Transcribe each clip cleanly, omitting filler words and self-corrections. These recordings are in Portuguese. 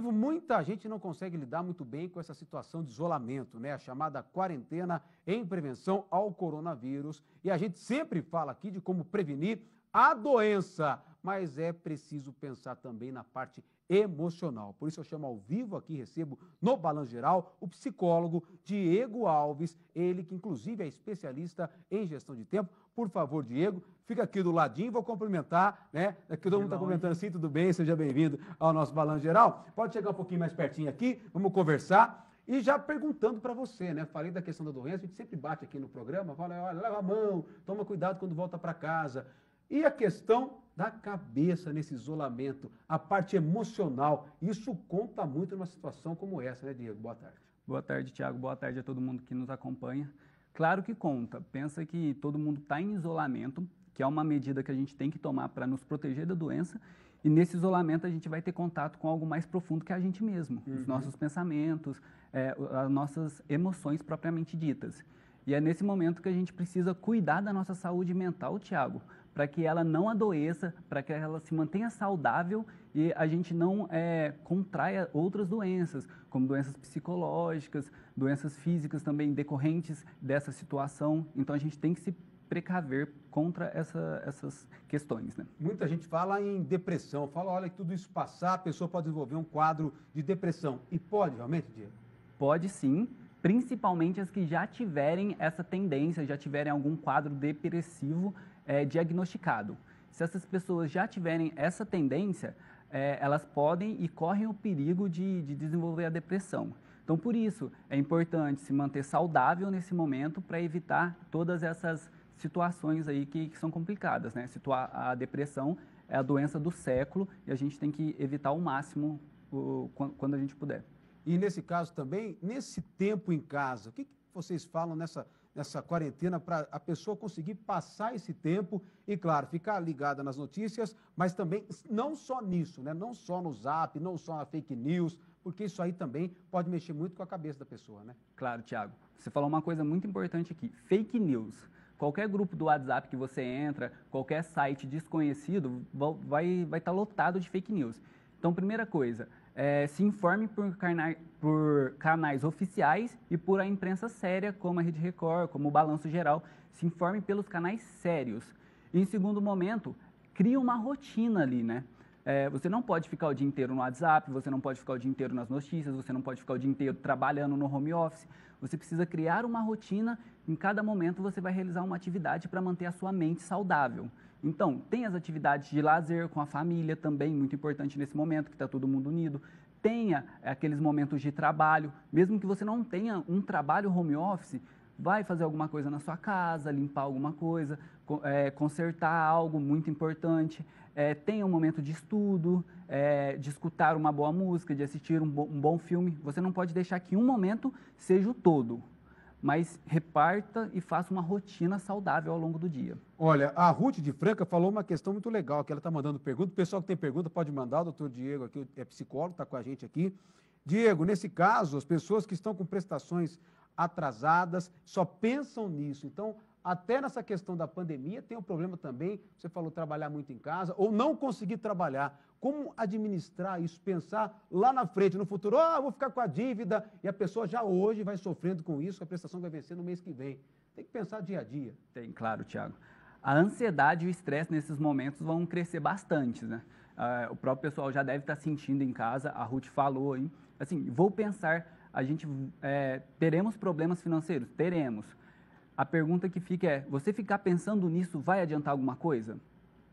Ivo, muita gente não consegue lidar muito bem com essa situação de isolamento, né? A chamada quarentena em prevenção ao coronavírus. E a gente sempre fala aqui de como prevenir a doença, mas é preciso pensar também na parte emocional. Por isso eu chamo ao vivo aqui, recebo no Balanço Geral o psicólogo Diego Alves, ele que inclusive é especialista em gestão de tempo. Por favor, Diego, fica aqui do ladinho, vou cumprimentar, né? Aqui todo mundo está comentando assim, tudo bem, seja bem-vindo ao nosso Balanço Geral. Pode chegar um pouquinho mais pertinho aqui, vamos conversar. E já perguntando para você, né? Falei da questão da doença, a gente sempre bate aqui no programa, fala, olha, lava a mão, toma cuidado quando volta para casa. E a questão da cabeça nesse isolamento, a parte emocional, isso conta muito numa situação como essa, né, Diego? Boa tarde. Boa tarde, Thiago. Boa tarde a todo mundo que nos acompanha. Claro que conta. Pensa que todo mundo está em isolamento, que é uma medida que a gente tem que tomar para nos proteger da doença. E nesse isolamento a gente vai ter contato com algo mais profundo que a gente mesmo, os nossos pensamentos, as nossas emoções propriamente ditas. E é nesse momento que a gente precisa cuidar da nossa saúde mental, Thiago, para que ela não adoeça, para que ela se mantenha saudável e a gente não contraia outras doenças, como doenças psicológicas, doenças físicas também decorrentes dessa situação. Então a gente tem que se precaver contra essas questões, né? Muita gente fala em depressão, fala, olha, que tudo isso passar, a pessoa pode desenvolver um quadro de depressão. E pode realmente, Diego? Pode sim, principalmente as que já tiverem essa tendência, já tiverem algum quadro depressivo diagnosticado. Se essas pessoas já tiverem essa tendência, elas podem e correm o perigo de desenvolver a depressão. Então, por isso, é importante se manter saudável nesse momento para evitar todas essas situações aí que são complicadas, né? A depressão é a doença do século e a gente tem que evitar ao máximo quando a gente puder. E nesse caso também, nesse tempo em casa, o que vocês falam nessa quarentena para a pessoa conseguir passar esse tempo e, claro, ficar ligada nas notícias, mas também não só nisso, né? Não só no Zap, não só na fake news, porque isso aí também pode mexer muito com a cabeça da pessoa, né? Claro, Thiago. Você falou uma coisa muito importante aqui, fake news. Qualquer grupo do WhatsApp que você entra, qualquer site desconhecido, vai estar lotado de fake news. Então, primeira coisa, se informe por canais oficiais e por a imprensa séria, como a Rede Record, como o Balanço Geral. Se informe pelos canais sérios. E, em segundo momento, crie uma rotina ali, né? Você não pode ficar o dia inteiro no WhatsApp, você não pode ficar o dia inteiro nas notícias, você não pode ficar o dia inteiro trabalhando no home office. Você precisa criar uma rotina, em cada momento você vai realizar uma atividade para manter a sua mente saudável. Então, tem as atividades de lazer com a família também, muito importante nesse momento, que está todo mundo unido. Tenha aqueles momentos de trabalho, mesmo que você não tenha um trabalho home office, vai fazer alguma coisa na sua casa, limpar alguma coisa, consertar algo muito importante. Tenha um momento de estudo, de escutar uma boa música, de assistir um bom filme. Você não pode deixar que um momento seja o todo, mas reparta e faça uma rotina saudável ao longo do dia. Olha, a Ruth de Franca falou uma questão muito legal, que ela está mandando pergunta. O pessoal que tem pergunta pode mandar, o doutor Diego aqui é psicólogo, está com a gente aqui. Diego, nesse caso, as pessoas que estão com prestações atrasadas só pensam nisso. Então, até nessa questão da pandemia, tem um problema também, você falou trabalhar muito em casa, ou não conseguir trabalhar. Como administrar isso, pensar lá na frente, no futuro, vou ficar com a dívida, e a pessoa já hoje vai sofrendo com isso, a prestação vai vencer no mês que vem. Tem que pensar dia a dia. Tem, claro, Thiago. A ansiedade e o estresse nesses momentos vão crescer bastante, né? O próprio pessoal já deve estar sentindo em casa, a Ruth falou aí. Assim, vou pensar, teremos problemas financeiros? Teremos. A pergunta que fica é, você ficar pensando nisso vai adiantar alguma coisa?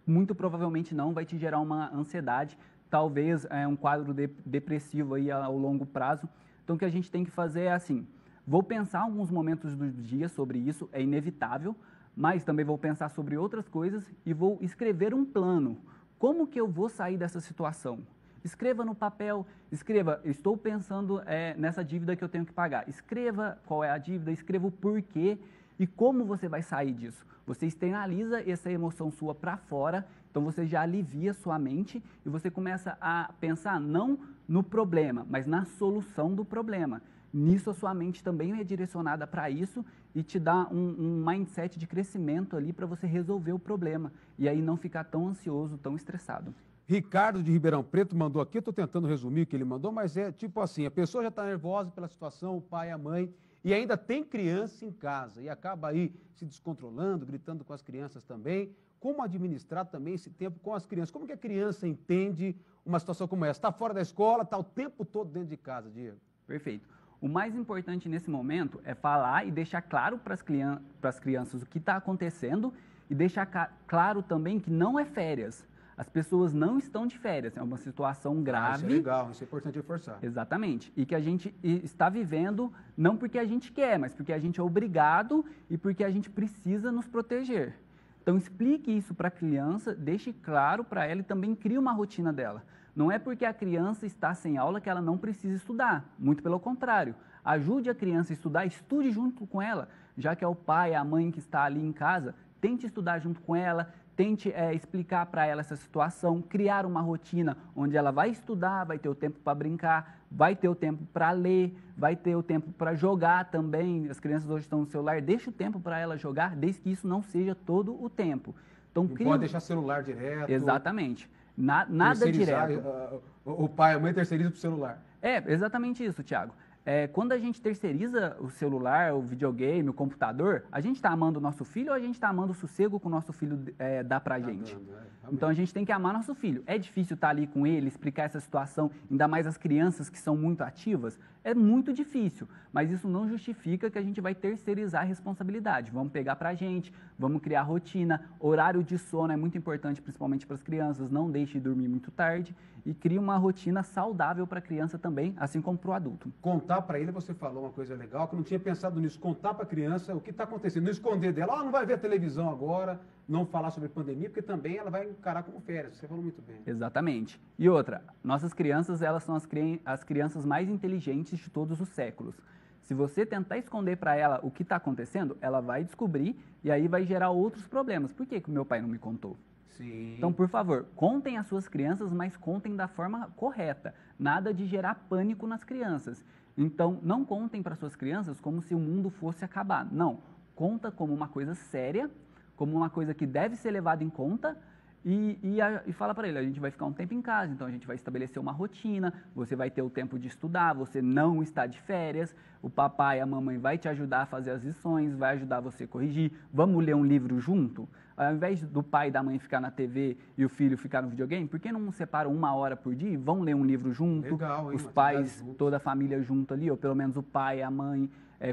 Muito provavelmente não, vai te gerar uma ansiedade, talvez um quadro depressivo aí ao longo prazo. Então, o que a gente tem que fazer é assim, vou pensar alguns momentos do dia sobre isso, é inevitável, mas também vou pensar sobre outras coisas e vou escrever um plano. Como que eu vou sair dessa situação? Escreva no papel, escreva, estou pensando nessa dívida que eu tenho que pagar. Escreva qual é a dívida, escreva o porquê e como você vai sair disso. Você externaliza essa emoção sua para fora, então você já alivia sua mente e você começa a pensar não no problema, mas na solução do problema. Nisso a sua mente também é direcionada para isso e te dá um mindset de crescimento ali para você resolver o problema e aí não ficar tão ansioso, tão estressado. Ricardo de Ribeirão Preto mandou aqui, eu estou tentando resumir o que ele mandou, mas é tipo assim, a pessoa já está nervosa pela situação, o pai, a mãe, e ainda tem criança em casa, e acaba aí se descontrolando, gritando com as crianças também. Como administrar também esse tempo com as crianças? Como que a criança entende uma situação como essa? Está fora da escola, está o tempo todo dentro de casa, Diego? Perfeito. O mais importante nesse momento é falar e deixar claro para as crianças o que está acontecendo e deixar claro também que não é férias. As pessoas não estão de férias, é uma situação grave. Isso é legal, isso é importante reforçar. Exatamente. E que a gente está vivendo não porque a gente quer, mas porque a gente é obrigado e porque a gente precisa nos proteger. Então, explique isso para a criança, deixe claro para ela e também crie uma rotina dela. Não é porque a criança está sem aula que ela não precisa estudar, muito pelo contrário. Ajude a criança a estudar, estude junto com ela, já que é o pai, a mãe que está ali em casa, tente estudar junto com ela, tente explicar para ela essa situação, criar uma rotina onde ela vai estudar, vai ter o tempo para brincar, vai ter o tempo para ler, vai ter o tempo para jogar também. As crianças hoje estão no celular, deixa o tempo para ela jogar, desde que isso não seja todo o tempo. Então, não pode deixar celular direto. Exatamente. Nada direto. O pai e a mãe terceirizam para o celular. É, exatamente isso, Thiago. Quando a gente terceiriza o celular, o videogame, o computador, a gente está amando o nosso filho ou a gente está amando o sossego que o nosso filho dá pra gente? Então a gente tem que amar nosso filho. É difícil estar ali com ele, explicar essa situação, ainda mais as crianças que são muito ativas? É muito difícil, mas isso não justifica que a gente vai terceirizar a responsabilidade. Vamos pegar pra gente, vamos criar rotina, horário de sono é muito importante, principalmente para as crianças, não deixe de dormir muito tarde e crie uma rotina saudável para a criança também, assim como para o adulto. Contar para ele, você falou uma coisa legal, que eu não tinha pensado nisso, contar para a criança o que está acontecendo, não esconder dela, não vai ver a televisão agora, não falar sobre pandemia, porque também ela vai encarar como férias, você falou muito bem. Exatamente. E outra, nossas crianças, elas são as crianças mais inteligentes de todos os séculos. Se você tentar esconder para ela o que está acontecendo, ela vai descobrir e aí vai gerar outros problemas. Por que o meu pai não me contou? Sim. Então, por favor, contem as suas crianças, mas contem da forma correta. Nada de gerar pânico nas crianças. Então, não contem para suas crianças como se o mundo fosse acabar. Não. Conta como uma coisa séria, como uma coisa que deve ser levada em conta e fala para ele, a gente vai ficar um tempo em casa, então a gente vai estabelecer uma rotina, você vai ter o tempo de estudar, você não está de férias, o papai e a mamãe vai te ajudar a fazer as lições, vai ajudar você a corrigir, vamos ler um livro junto? Ao invés do pai e da mãe ficar na TV e o filho ficar no videogame, por que não separam 1 hora por dia e vão ler um livro junto? Legal, hein? Os pais, toda a família junto ali, ou pelo menos o pai e a mãe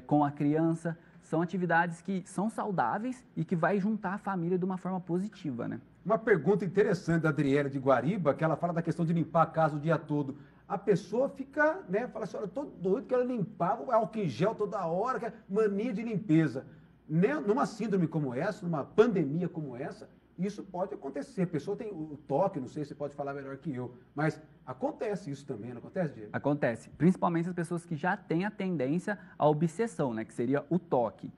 com a criança. São atividades que são saudáveis e que vai juntar a família de uma forma positiva, né? Uma pergunta interessante da Adriele de Guariba, que ela fala da questão de limpar a casa o dia todo. A pessoa fica, né, fala assim, olha, eu tô doido, quero limpar, álcool em gel toda hora, quero mania de limpeza. Numa síndrome como essa, numa pandemia como essa, isso pode acontecer. A pessoa tem o toque, não sei se você pode falar melhor que eu, mas acontece isso também, não acontece, Diego? Acontece, principalmente as pessoas que já têm a tendência à obsessão, né, que seria o toque.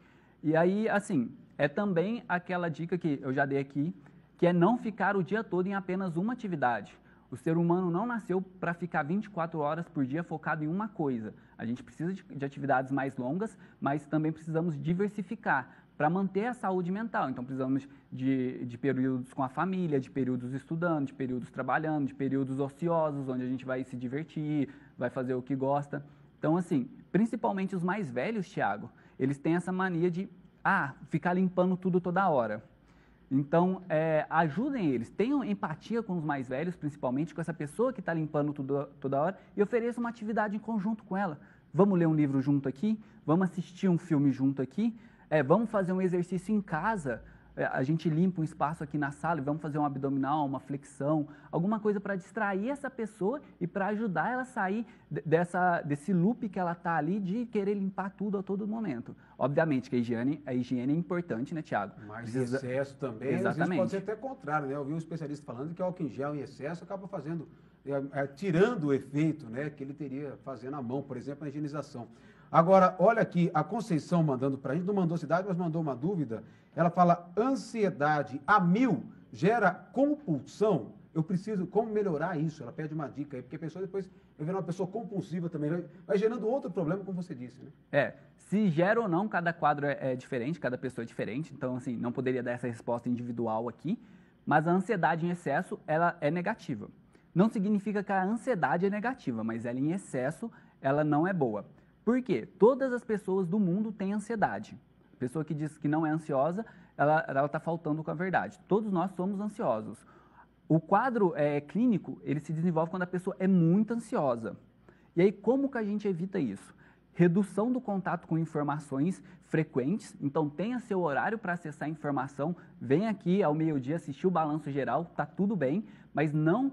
E aí, assim, é também aquela dica que eu já dei aqui, que é não ficar o dia todo em apenas uma atividade. O ser humano não nasceu para ficar 24 horas por dia focado em uma coisa. A gente precisa de atividades mais longas, mas também precisamos diversificar para manter a saúde mental. Então, precisamos de períodos com a família, de períodos estudando, de períodos trabalhando, de períodos ociosos, onde a gente vai se divertir, vai fazer o que gosta. Então, assim, principalmente os mais velhos, Thiago, eles têm essa mania de ficar limpando tudo toda hora. Então, ajudem eles, tenham empatia com os mais velhos, principalmente com essa pessoa que está limpando tudo toda hora, e ofereçam uma atividade em conjunto com ela. Vamos ler um livro junto aqui, vamos assistir um filme junto aqui, vamos fazer um exercício em casa, a gente limpa um espaço aqui na sala e vamos fazer um abdominal, uma flexão, alguma coisa para distrair essa pessoa e para ajudar ela a sair desse loop que ela está ali de querer limpar tudo a todo momento. Obviamente que a higiene é importante, né, Thiago? Mas excesso também, exatamente. Às vezes pode ser até contrário, né? Eu vi um especialista falando que álcool em gel em excesso acaba fazendo, tirando o efeito, né, que ele teria fazendo à mão, por exemplo, a higienização. Agora, olha aqui, a Conceição mandando para a gente, não mandou cidade, mas mandou uma dúvida. Ela fala, ansiedade a 1000 gera compulsão. Eu preciso, como melhorar isso? Ela pede uma dica aí, porque a pessoa depois vai virar uma pessoa compulsiva também, vai gerando outro problema, como você disse, né? Se gera ou não, cada quadro é diferente, cada pessoa é diferente, então, assim, não poderia dar essa resposta individual aqui, Mas a ansiedade em excesso, ela é negativa. Não significa que a ansiedade é negativa, mas ela em excesso, ela não é boa. Por quê? Todas as pessoas do mundo têm ansiedade. A pessoa que diz que não é ansiosa, ela está faltando com a verdade. Todos nós somos ansiosos. O quadro clínico, ele se desenvolve quando a pessoa é muito ansiosa. E aí, como que a gente evita isso? Redução do contato com informações frequentes, então tenha seu horário para acessar informação, vem aqui ao meio-dia assistir o balanço geral, tá tudo bem, mas não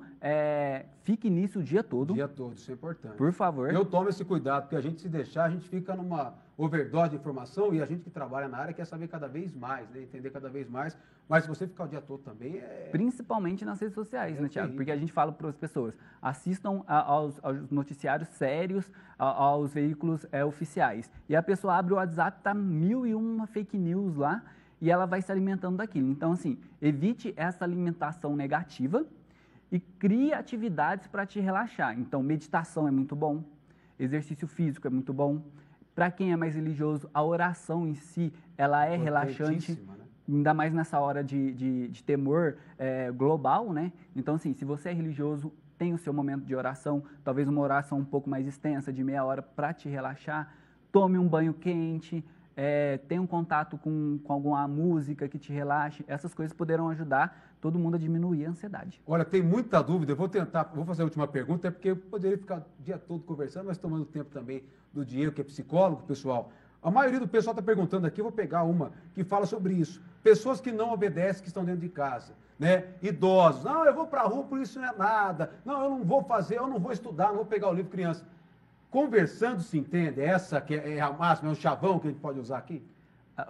fique nisso o dia todo. O dia todo, isso é importante. Por favor. Eu tomo esse cuidado, porque a gente se deixar, a gente fica numa overdose de informação e a gente que trabalha na área quer saber cada vez mais, né? Entender cada vez mais, mas se você ficar o dia todo também Principalmente nas redes sociais, né, Thiago? terrível. Porque a gente fala para as pessoas, assistam aos noticiários sérios, aos veículos oficiais. E a pessoa abre o WhatsApp, tá 1001 fake news lá, e ela vai se alimentando daquilo. Então, assim, evite essa alimentação negativa e crie atividades para te relaxar. Então, meditação é muito bom, exercício físico é muito bom. Para quem é mais religioso, a oração em si, ela é relaxante, Né? ainda mais nessa hora de temor global, né? Então, assim, se você é religioso, tem o seu momento de oração, talvez uma oração um pouco mais extensa, de meia hora, para te relaxar. Tome um banho quente, tenha um contato com alguma música que te relaxe. Essas coisas poderão ajudar todo mundo a diminuir a ansiedade. Olha, tem muita dúvida, eu vou fazer a última pergunta, é porque eu poderia ficar o dia todo conversando, mas tomando tempo também do Diego, que é psicólogo, pessoal. A maioria do pessoal está perguntando aqui, eu vou pegar uma que fala sobre isso. Pessoas que não obedecem, que estão dentro de casa, né? Idosos, não, eu vou para a rua, por isso não é nada. Não, eu não vou fazer, eu não vou estudar, não vou pegar o livro criança. Conversando se entende, essa que é a máxima, é um chavão que a gente pode usar aqui?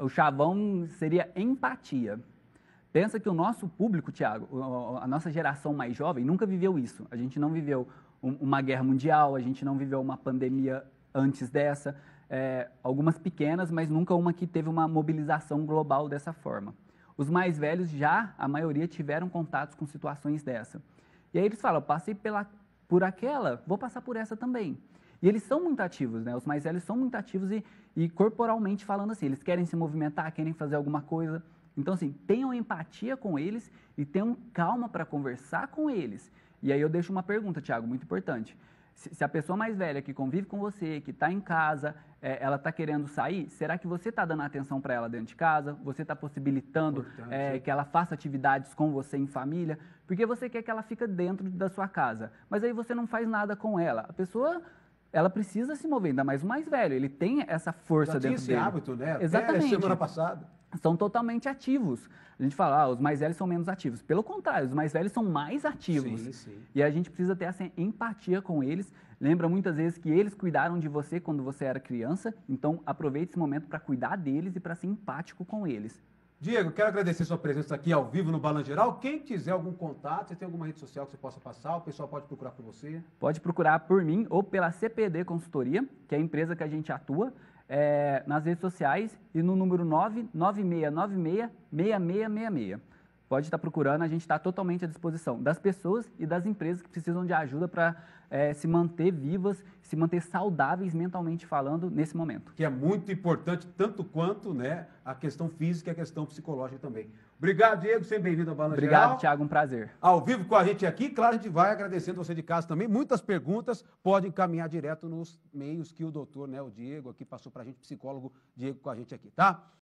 O chavão seria empatia. Pensa que o nosso público, Thiago, a nossa geração mais jovem, nunca viveu isso. A gente não viveu uma guerra mundial, a gente não viveu uma pandemia antes dessa, algumas pequenas, mas nunca uma que teve uma mobilização global dessa forma. Os mais velhos já, a maioria, tiveram contatos com situações dessa. E aí eles falam, eu passei por aquela, vou passar por essa também. E eles são muito ativos, né? Os mais velhos são muito ativos e corporalmente falando assim, eles querem se movimentar, querem fazer alguma coisa. Então, assim, tenham empatia com eles e tenham calma para conversar com eles. E aí eu deixo uma pergunta, Thiago, muito importante. Se a pessoa mais velha que convive com você, que está em casa, ela está querendo sair, será que você está dando atenção para ela dentro de casa? Você está possibilitando que ela faça atividades com você em família? Porque você quer que ela fique dentro da sua casa, mas aí você não faz nada com ela. A pessoa, ela precisa se mover, ainda mais o mais velho, ele tem essa força dentro dele. Já tinha esse hábito, né? Exatamente. Até semana passada. São totalmente ativos. A gente fala, os mais velhos são menos ativos. Pelo contrário, os mais velhos são mais ativos. Sim, sim. E a gente precisa ter essa empatia com eles. Lembra muitas vezes que eles cuidaram de você quando você era criança. Então, aproveite esse momento para cuidar deles e para ser empático com eles. Diego, quero agradecer sua presença aqui ao vivo no Balanço Geral. Quem quiser algum contato, você tem alguma rede social que você possa passar, o pessoal pode procurar por você? Pode procurar por mim ou pela CPD Consultoria, que é a empresa que a gente atua. Nas redes sociais e no número 996966666. Pode estar procurando, a gente está totalmente à disposição das pessoas e das empresas que precisam de ajuda para se manter vivas, se manter saudáveis mentalmente falando nesse momento. Que é muito importante, tanto quanto, né, a questão física e a questão psicológica também. Obrigado, Diego, sempre bem-vindo ao Balanço Geral. Obrigado, Thiago, um prazer. Ao vivo com a gente aqui, claro, a gente vai agradecendo você de casa também. Muitas perguntas podem encaminhar direto nos meios que o doutor, né, o Diego, aqui passou para a gente, psicólogo Diego, com a gente aqui, tá?